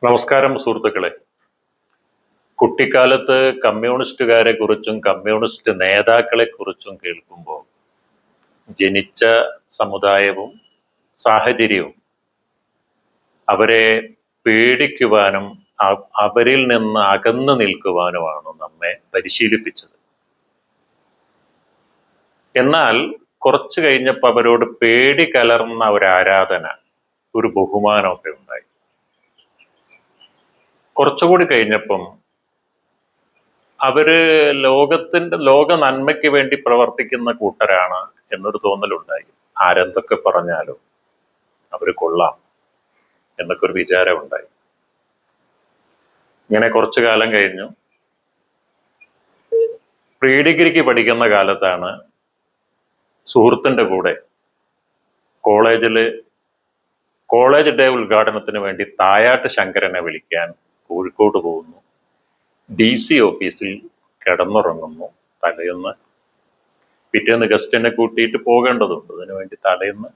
നമസ്കാരം സുഹൃത്തുക്കളെ. കുട്ടിക്കാലത്ത് കമ്മ്യൂണിസ്റ്റുകാരെ കുറിച്ചും കമ്മ്യൂണിസ്റ്റ് നേതാക്കളെ കുറിച്ചും കേൾക്കുമ്പോൾ ജനിച്ച സമുദായവും സാഹചര്യവും അവരെ പേടിക്കുവാനും അവരിൽ നിന്ന് അകന്നു നിൽക്കുവാനുമാണ് നമ്മെ പരിശീലിപ്പിച്ചത്. എന്നാൽ കുറച്ചു കഴിഞ്ഞപ്പോൾ അവരോട് പേടി കലർന്ന ഒരു ആരാധന, ഒരു ബഹുമാനമൊക്കെ ഉണ്ടായി. കുറച്ചുകൂടി കഴിഞ്ഞപ്പം അവര് ലോക നന്മയ്ക്ക് വേണ്ടി പ്രവർത്തിക്കുന്ന കൂട്ടരാണ് എന്നൊരു തോന്നലുണ്ടായി. ആരെന്തൊക്കെ പറഞ്ഞാലും അവര് കൊള്ളാം എന്നൊക്കെ ഒരു വിചാരം ഉണ്ടായി. ഇങ്ങനെ കുറച്ചു കാലം കഴിഞ്ഞു. പ്രീ ഡിഗ്രിക്ക് പഠിക്കുന്ന കാലത്താണ് സുഹൃത്തിന്റെ കൂടെ കോളേജ് ഡേ ഉദ്ഘാടനത്തിന് വേണ്ടി തായാട്ട് ശങ്കരനെ വിളിക്കാൻ കോഴിക്കോട് പോകുന്നു. DC ഓഫീസിൽ കിടന്നുറങ്ങുന്നു. തലേന്ന് പിറ്റേന്ന് ഗസ്റ്റിനെ കൂട്ടിയിട്ട് പോകേണ്ടതുണ്ട്. അതിനുവേണ്ടി തലേന്ന്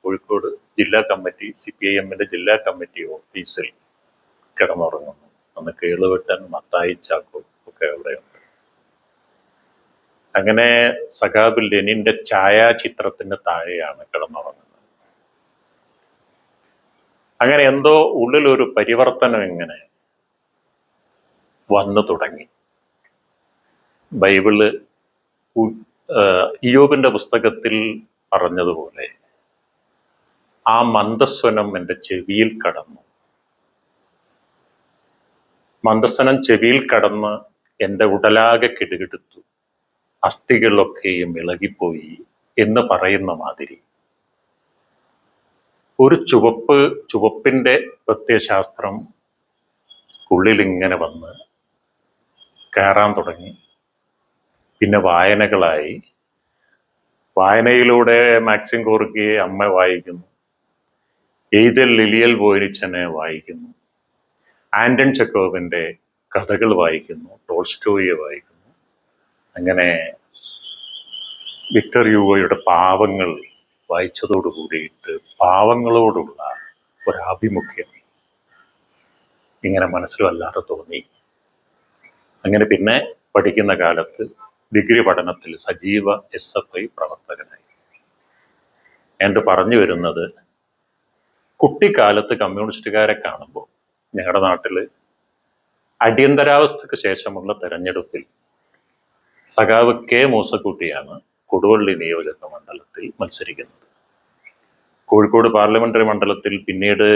കോഴിക്കോട് ജില്ലാ കമ്മിറ്റി CPIM-ന്റെ ജില്ലാ കമ്മിറ്റി ഓഫീസിൽ കിടന്നുറങ്ങുന്നു. അന്ന് കേളുവെട്ടൻ, മത്തായി ചാക്കോ ഒക്കെ അവിടെയുണ്ട്. അങ്ങനെ സഖാബ് ലെനിന്റെ ഛായാചിത്രത്തിന് താഴെയാണ് കിടന്നുറങ്ങുന്നത്. അങ്ങനെ എന്തോ ഉള്ളിലൊരു പരിവർത്തനം ഇങ്ങനെ വന്നു തുടങ്ങി. ബൈബിള് ഇയ്യോബിന്റെ പുസ്തകത്തിൽ പറഞ്ഞതുപോലെ ആ മന്ദസ്വനം എൻ്റെ ചെവിയിൽ കടന്നു. മന്ദസ്വനം ചെവിയിൽ കടന്ന് എൻ്റെ ഉടലാകെ കിടുകിടുത്തു, അസ്ഥികളൊക്കെയും ഇളകിപ്പോയി എന്ന് പറയുന്ന മാതിരി ഒരു ചുവപ്പിന്റെ പ്രത്യയശാസ്ത്രം ഉള്ളിലിങ്ങനെ വന്ന് കയറാൻ തുടങ്ങി. പിന്നെ വായനകളായി. വായനയിലൂടെ മാക്സിം ഗോർക്കിയെ അമ്മ വായിക്കുന്നു, എയ്തൽ ലിലിയൽ വോയ്നിച്ചനെ വായിക്കുന്നു, ആന്റൺ ചെക്കോവിന്റെ കഥകൾ വായിക്കുന്നു, ടോൾസ്റ്റോയിയെ വായിക്കുന്നു. അങ്ങനെ വിക്ടർ ഹ്യൂഗോയുടെ പാവങ്ങൾ വായിച്ചതോടു കൂടിയിട്ട് പാവങ്ങളോടുള്ള ഒരാഭിമുഖ്യം ഇങ്ങനെ മനസ്സിൽ വല്ലാതെ തോന്നി. അങ്ങനെ പിന്നെ പഠിക്കുന്ന കാലത്ത് ഡിഗ്രി പഠനത്തിൽ സജീവ SFI പ്രവർത്തകനായി. എന്ന് പറഞ്ഞു വരുന്നത്, കുട്ടിക്കാലത്ത് കമ്മ്യൂണിസ്റ്റുകാരെ കാണുമ്പോൾ ഞങ്ങളുടെ നാട്ടിൽ അടിയന്തരാവസ്ഥക്ക് ശേഷമുള്ള തെരഞ്ഞെടുപ്പിൽ സഖാവ് K മൂസക്കുട്ടിയാണ് കൊടുവള്ളി നിയോജക മണ്ഡലത്തിൽ മത്സരിക്കുന്നത്. കോഴിക്കോട് പാർലമെന്ററി മണ്ഡലത്തിൽ പിന്നീട്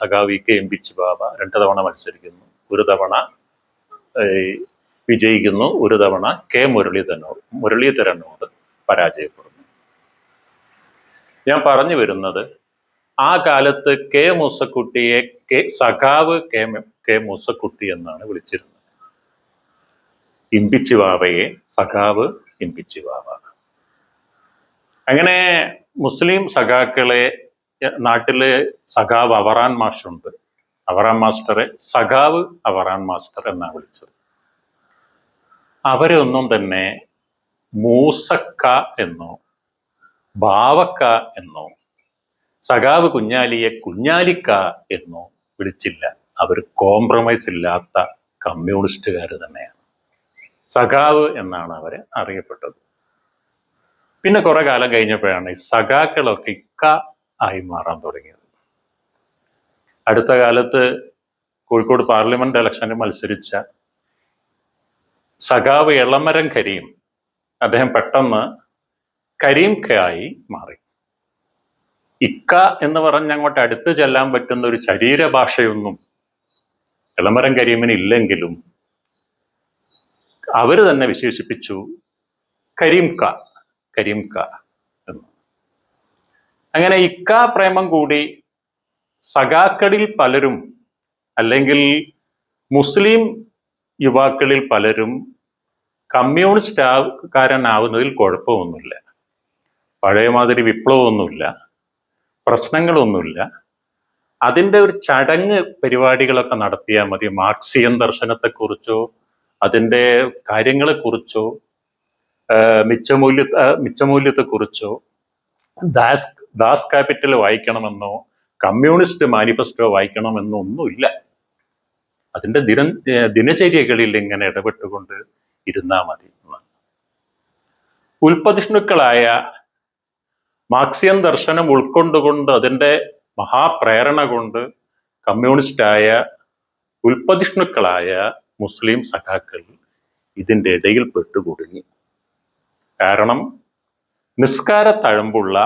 സഖാവ് ഇ കെ എംപിച്ചി ബാബ 2 തവണ മത്സരിക്കുന്നു. ഒരു തവണ വിജയിക്കുന്നു, ഒരു തവണ K മുരളീധരനോട് പരാജയപ്പെടുന്നു. ഞാൻ പറഞ്ഞു വരുന്നത്, ആ കാലത്ത് K മൂസക്കുട്ടിയെ സഖാവ് K മൂസക്കുട്ടി എന്നാണ് വിളിച്ചിരുന്നത്. ഇമ്പിച്ചി ബാബയെ സഖാവ് ഇമ്പിച്ചി ബാബ. അങ്ങനെ മുസ്ലിം സഖാക്കളെ നാട്ടില് സഖാവ് അവറാൻ മാഷുണ്ട്. അവറാൻ മാസ്റ്ററെ സഖാവ് അവറാൻ മാസ്റ്റർ എന്നാണ് വിളിച്ചത്. അവരെ ഒന്നും തന്നെ മൂസക്ക എന്നോ ബാവക്ക എന്നോ സഖാവ് കുഞ്ഞാലിയെ കുഞ്ഞാലിക്ക എന്നോ വിളിച്ചില്ല. അവർ കോംപ്രമൈസ് ഇല്ലാത്ത കമ്മ്യൂണിസ്റ്റുകാർ തന്നെയാണ്. സഖാവ് എന്നാണ് അവരെ അറിയപ്പെട്ടത്. പിന്നെ കുറെ കാലം കഴിഞ്ഞപ്പോഴാണ് ഈ സഖാക്കളൊക്കെ ഇക്ക ആയി മാറാൻ തുടങ്ങിയത്. അടുത്ത കാലത്ത് കോഴിക്കോട് പാർലമെന്റ് ഇലക്ഷനിൽ മത്സരിച്ച സഖാവ് എളമരം കരീം, അദ്ദേഹം പെട്ടെന്ന് കരീം K ആയി മാറി. ഇക്ക എന്ന് പറഞ്ഞ് അങ്ങോട്ട് അടുത്ത് ചെല്ലാൻ പറ്റുന്ന ഒരു ശരീരഭാഷയൊന്നും എളമരം കരീമിന് ഇല്ലെങ്കിലും അവര് തന്നെ വിശേഷിപ്പിച്ചു കരീം K എന്ന്. അങ്ങനെ ഇക്ക പ്രേമം കൂടി സഖാക്കളിൽ പലരും, അല്ലെങ്കിൽ മുസ്ലിം യുവാക്കളിൽ പലരും കമ്മ്യൂണിസ്റ്റുകാരനാവുന്നതിൽ കുഴപ്പമൊന്നുമില്ല. പഴയ മാതിരി വിപ്ലവമൊന്നുമില്ല, പ്രശ്നങ്ങളൊന്നുമില്ല. അതിൻ്റെ ഒരു ചടങ്ങ് പരിപാടികളൊക്കെ നടത്തിയാൽ മതി. മാർക്സിയൻ ദർശനത്തെക്കുറിച്ചോ അതിൻ്റെ കാര്യങ്ങളെക്കുറിച്ചോ മിച്ചമൂല്യത്തെക്കുറിച്ചോ ദാസ് ക്യാപിറ്റൽ വായിക്കണമെന്നോ കമ്മ്യൂണിസ്റ്റ് മാനിഫെസ്റ്റോ വായിക്കണമെന്നോ ഒന്നുമില്ല. അതിൻ്റെ ദിനചര്യകളിൽ ഇങ്ങനെ ഇടപെട്ടുകൊണ്ട് ഇരുന്നാൽ മതി എന്നാണ്. ഉൽപ്പതിഷ്ണുക്കളായ മാർക്സിയൻ ദർശനം ഉൾക്കൊണ്ടുകൊണ്ട് അതിൻ്റെ മഹാപ്രേരണ കൊണ്ട് കമ്മ്യൂണിസ്റ്റായ ഉൽപ്പതിഷ്ണുക്കളായ മുസ്ലിം സഖാക്കൾ ഇതിൻ്റെ ഇടയിൽ പെട്ടുകുടുങ്ങി. കാരണം നിസ്കാര തഴമ്പുള്ള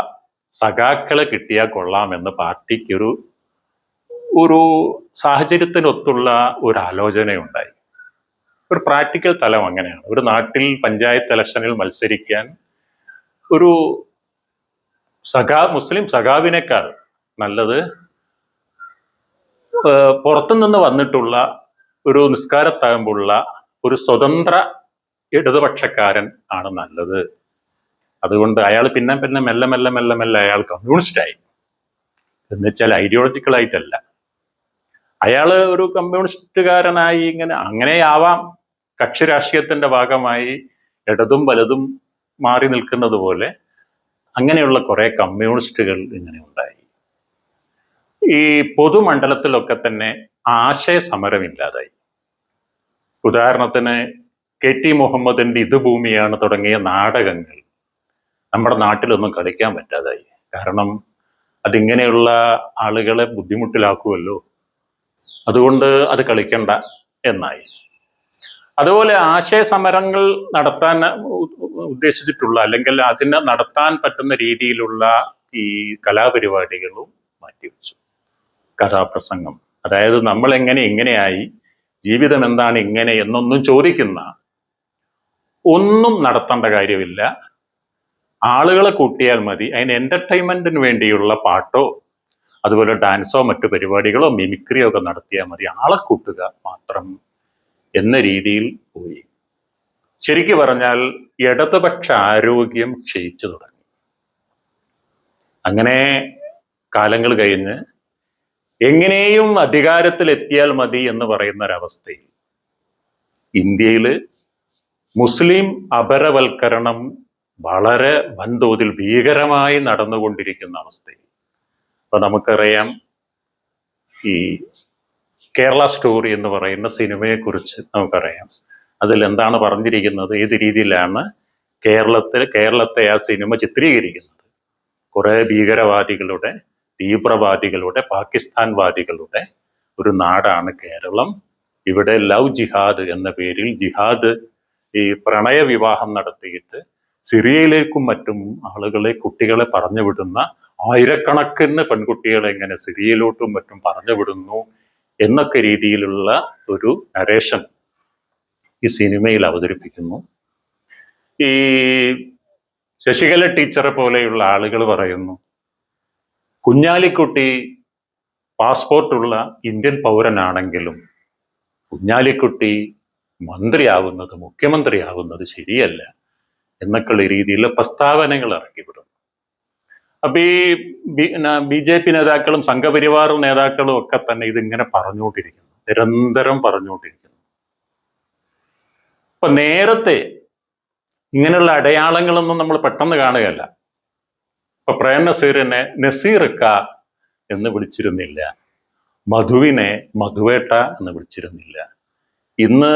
സഖാക്കളെ കിട്ടിയാൽ കൊള്ളാമെന്ന് പാർട്ടിക്കൊരു ഒരു സാഹചര്യത്തിനൊത്തുള്ള ഒരു ആലോചനയുണ്ടായി. ഒരു പ്രാക്ടിക്കൽ തലം അങ്ങനെയാണ്. ഒരു നാട്ടിൽ പഞ്ചായത്ത് ഇലക്ഷനിൽ മത്സരിക്കാൻ ഒരു മുസ്ലിം സഖാവിനേക്കാൾ നല്ലത് പുറത്തുനിന്ന് വന്നിട്ടുള്ള ഒരു നിസ്കാരത്തഴമ്പുള്ള ഒരു സ്വതന്ത്ര ഇടതുപക്ഷക്കാരൻ ആണ് നല്ലത്. അതുകൊണ്ട് അയാൾ പിന്നെ പിന്നെ മെല്ലെ മെല്ലെ മെല്ലെ മെല്ലെ അയാൾ കമ്മ്യൂണിസ്റ്റായി. എന്നുവെച്ചാൽ ഐഡിയോളജിക്കലായിട്ടല്ല, അയാൾ ഒരു കമ്മ്യൂണിസ്റ്റുകാരനായി അങ്ങനെയാവാം. കക്ഷി രാഷ്ട്രീയത്തിന്റെ ഭാഗമായി ഇടതും വലതും മാറി നിൽക്കുന്നത് പോലെ അങ്ങനെയുള്ള കുറെ കമ്മ്യൂണിസ്റ്റുകൾ ഇങ്ങനെ ഉണ്ടായി. ഈ പൊതുമണ്ഡലത്തിലൊക്കെ തന്നെ ആശയ സമരമില്ലാതായി. ഉദാഹരണത്തിന് KT മുഹമ്മദിന്റെ ഇത് ഭൂമിയാണ് തുടങ്ങിയ നാടകങ്ങൾ നമ്മുടെ നാട്ടിലൊന്നും കളിക്കാൻ പറ്റാതായി. കാരണം അതിങ്ങനെയുള്ള ആളുകളെ ബുദ്ധിമുട്ടിലാക്കുമല്ലോ, അതുകൊണ്ട് അത് കളിക്കണ്ട എന്നായി. അതുപോലെ ആശയ സമരങ്ങൾ നടത്താൻ ഉദ്ദേശിച്ചിട്ടുള്ള അല്ലെങ്കിൽ അതിനെ നടത്താൻ പറ്റുന്ന രീതിയിലുള്ള ഈ കലാപരിപാടികളും മാറ്റിവെച്ചു. കഥാപ്രസംഗം, അതായത് നമ്മൾ ഇങ്ങനെയായി, ജീവിതം എന്താണ് ഇങ്ങനെ എന്നൊന്നും ചോദിക്കുന്ന ഒന്നും നടത്തേണ്ട കാര്യമില്ല. ആളുകളെ കൂട്ടിയാൽ മതി. അതിന് എന്റർടൈൻമെന്റിന് വേണ്ടിയുള്ള പാട്ടോ അതുപോലെ ഡാൻസോ മറ്റു പരിപാടികളോ മിമിക്രിയോ ഒക്കെ നടത്തിയാൽ മതി, ആളെ കൂട്ടുക മാത്രം എന്ന രീതിയിൽ പോയി. ശരിക്കു പറഞ്ഞാൽ ഇടതുപക്ഷ ആരോഗ്യം ക്ഷയിച്ചു തുടങ്ങി. അങ്ങനെ കാലങ്ങൾ കഴിഞ്ഞ് എങ്ങനെയും അധികാരത്തിലെത്തിയാൽ മതി എന്ന് പറയുന്ന ഒരവസ്ഥയിൽ ഇന്ത്യയിൽ മുസ്ലിം അപരവൽക്കരണം വളരെ വൻതോതിൽ ഭീകരമായി നടന്നുകൊണ്ടിരിക്കുന്ന അവസ്ഥയിൽ അപ്പൊ നമുക്കറിയാം, ഈ കേരള സ്റ്റോറി എന്ന് പറയുന്ന സിനിമയെക്കുറിച്ച് നമുക്കറിയാം. അതിൽ എന്താണ് പറഞ്ഞിരിക്കുന്നത്, ഏത് രീതിയിലാണ് കേരളത്തെ ആ സിനിമ ചിത്രീകരിക്കുന്നത്. കുറെ ഭീകരവാദികളുടെ, തീവ്രവാദികളുടെ, പാകിസ്ഥാൻവാദികളുടെ ഒരു നാടാണ് കേരളം. ഇവിടെ ലവ് ജിഹാദ് എന്ന പേരിൽ ഈ പ്രണയ വിവാഹം നടത്തിയിട്ട് സിറിയയിലേക്കും മറ്റും കുട്ടികളെ പറഞ്ഞു വിടുന്ന, ആയിരക്കണക്കിന് പെൺകുട്ടികളെ ഇങ്ങനെ സിറിയയിലോട്ടും മറ്റും പറഞ്ഞു വിടുന്നു എന്നൊക്കെ രീതിയിലുള്ള ഒരു നരേഷൻ ഈ സിനിമയിൽ അവതരിപ്പിക്കുന്നു. ഈ ശശികല ടീച്ചറെ പോലെയുള്ള ആളുകൾ പറയുന്നു, കുഞ്ഞാലിക്കുട്ടി പാസ്പോർട്ടുള്ള ഇന്ത്യൻ പൗരനാണെങ്കിലും കുഞ്ഞാലിക്കുട്ടി മന്ത്രിയാവുന്നത്, മുഖ്യമന്ത്രിയാവുന്നത് ശരിയല്ല എന്നൊക്കെയുള്ള രീതിയിലുള്ള പ്രസ്താവനകൾ ഇറക്കിവിടും. അപ്പൊ ഈ BJP നേതാക്കളും സംഘപരിവാർ നേതാക്കളും ഒക്കെ തന്നെ ഇതിങ്ങനെ പറഞ്ഞുകൊണ്ടിരിക്കുന്നു, നിരന്തരം പറഞ്ഞുകൊണ്ടിരിക്കുന്നു. അപ്പൊ നേരത്തെ ഇങ്ങനെയുള്ള അടയാളങ്ങളൊന്നും നമ്മൾ പെട്ടെന്ന് കാണുകയല്ല. ഇപ്പൊ പ്രേം നസീറിനെ നസീർക്ക എന്ന് വിളിച്ചിരുന്നില്ല, മധുവിനെ മധുവേട്ട എന്ന് വിളിച്ചിരുന്നില്ല. ഇന്ന്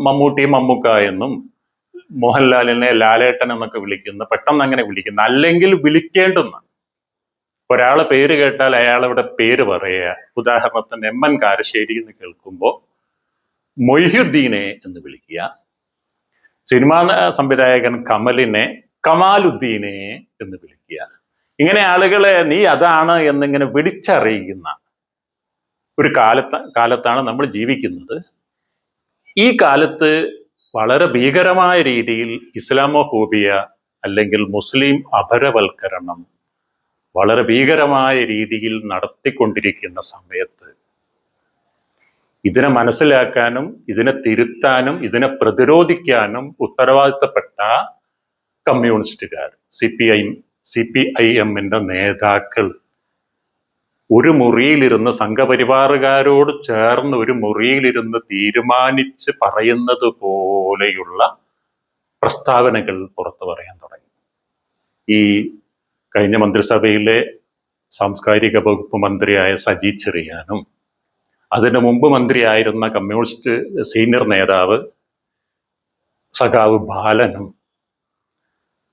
മമ്മൂട്ടി മമ്മൂക്ക എന്നും മോഹൻലാലിനെ ലാലേട്ടൻ എന്നൊക്കെ പെട്ടെന്ന് അങ്ങനെ വിളിക്കുന്ന, അല്ലെങ്കിൽ വിളിക്കേണ്ടുന്ന ഒരാളെ പേര് കേട്ടാൽ അയാളുടെ പേര് പറയുക. ഉദാഹരണത്തിന് MN കാരശ്ശേരി എന്ന് കേൾക്കുമ്പോൾ മൊയ്ഹുദ്ദീനെ എന്ന് വിളിക്കുക, സിനിമാ സംവിധായകൻ കമലിനെ കമാലുദ്ദീനെ എന്ന് വിളിക്കുക. ഇങ്ങനെ ആളുകളെ നീ അതാണ് എന്നിങ്ങനെ വിളിച്ചറിയിക്കുന്ന ഒരു കാലത്താണ് നമ്മൾ ജീവിക്കുന്നത്. ഈ കാലത്ത് വളരെ ഭീകരമായ രീതിയിൽ ഇസ്ലാമോഫോബിയ അല്ലെങ്കിൽ മുസ്ലിം അപരവൽക്കരണം വളരെ ഭീകരമായ രീതിയിൽ നടത്തിക്കൊണ്ടിരിക്കുന്ന സമയത്ത് ഇതിനെ മനസ്സിലാക്കാനും ഇതിനെ തിരുത്താനും ഇതിനെ പ്രതിരോധിക്കാനും ഉത്തരവാദിത്തപ്പെട്ട കമ്മ്യൂണിസ്റ്റുകാർ, CPIM-ന്റെ നേതാക്കൾ ഒരു മുറിയിലിരുന്ന്, സംഘപരിവാറുകാരോട് ചേർന്ന് ഒരു മുറിയിലിരുന്ന് തീരുമാനിച്ച് പറയുന്നത് പോലെയുള്ള പ്രസ്താവനകൾ പുറത്തു പറയാൻ തുടങ്ങി. ഈ കഴിഞ്ഞ മന്ത്രിസഭയിലെ സാംസ്കാരിക വകുപ്പ് മന്ത്രിയായ സജി ചെറിയാനും അതിനു മുമ്പ് മന്ത്രിയായിരുന്ന കമ്മ്യൂണിസ്റ്റ് സീനിയർ നേതാവ് സഖാവ് ബാലനും,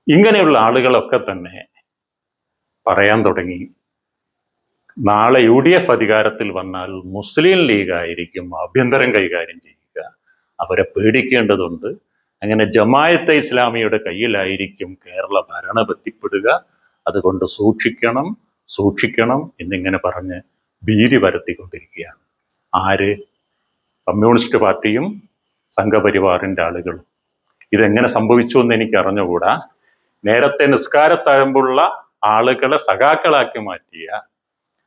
ഇങ്ങനെയുള്ള ആളുകളൊക്കെ തന്നെ പറയാൻ തുടങ്ങി, നാളെ UDF അധികാരത്തിൽ വന്നാൽ മുസ്ലിം ലീഗ് ആയിരിക്കും ആഭ്യന്തരം കൈകാര്യം ചെയ്യുക, അവരെ പേടിക്കേണ്ടതുണ്ട്, അങ്ങനെ ജമായത്തെ ഇസ്ലാമിയുടെ കയ്യിലായിരിക്കും കേരള ഭരണം എത്തിപ്പെടുക, അതുകൊണ്ട് സൂക്ഷിക്കണം സൂക്ഷിക്കണം എന്നിങ്ങനെ പറഞ്ഞ് ഭീതി പരത്തിക്കൊണ്ടിരിക്കുകയാണ്. ആര്? കമ്മ്യൂണിസ്റ്റ് പാർട്ടിയും സംഘപരിവാറിൻ്റെ ആളുകളും. ഇതെങ്ങനെ സംഭവിച്ചു എന്ന് എനിക്ക് അറിഞ്ഞുകൂടാ. നേരത്തെ നിസ്കാരത്തഴമ്പുള്ള ആളുകളെ സഖാക്കളാക്കി മാറ്റിയ,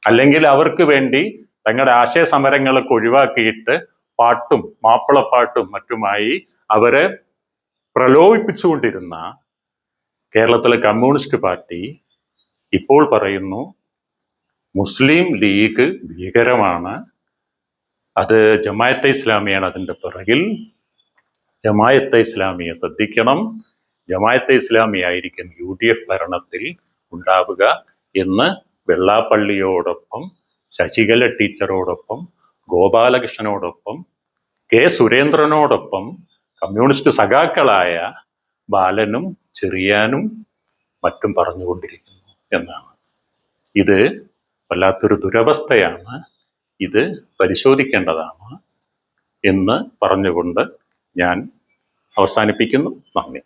അല്ലെങ്കിൽ അവർക്ക് വേണ്ടി തങ്ങളുടെ ആശയ സമരങ്ങളൊക്കെ ഒഴിവാക്കിയിട്ട് പാട്ടും മാപ്പിളപ്പാട്ടും മറ്റുമായി അവരെ പ്രലോഭിപ്പിച്ചുകൊണ്ടിരുന്ന കേരളത്തിലെ കമ്മ്യൂണിസ്റ്റ് പാർട്ടി ഇപ്പോൾ പറയുന്നു മുസ്ലിം ലീഗ് ഭീകരമാണ്, അത് ജമായത്തെ ഇസ്ലാമിയാണ് അതിൻ്റെ പിറകിൽ, ജമായത്തെ ഇസ്ലാമിയെ ശ്രദ്ധിക്കണം, ജമായത്തെ ഇസ്ലാമി ആയിരിക്കും UDF ഭരണത്തിൽ ഉണ്ടാവുക എന്ന് വെള്ളാപ്പള്ളിയോടൊപ്പം, ശശികല ടീച്ചറോടൊപ്പം, ഗോപാലകൃഷ്ണനോടൊപ്പം, കെ സുരേന്ദ്രനോടൊപ്പം കമ്മ്യൂണിസ്റ്റ് സഖാക്കളായ ബാലനും ചെറിയാനും മറ്റും പറഞ്ഞുകൊണ്ടിരിക്കുന്നു എന്നാണ്. ഇത് വല്ലാത്തൊരു ദുരവസ്ഥയാണ്, ഇത് പരിശോധിക്കേണ്ടതാണ് എന്ന് പറഞ്ഞുകൊണ്ട് ഞാൻ അവസാനിപ്പിക്കുന്നു. നന്ദി.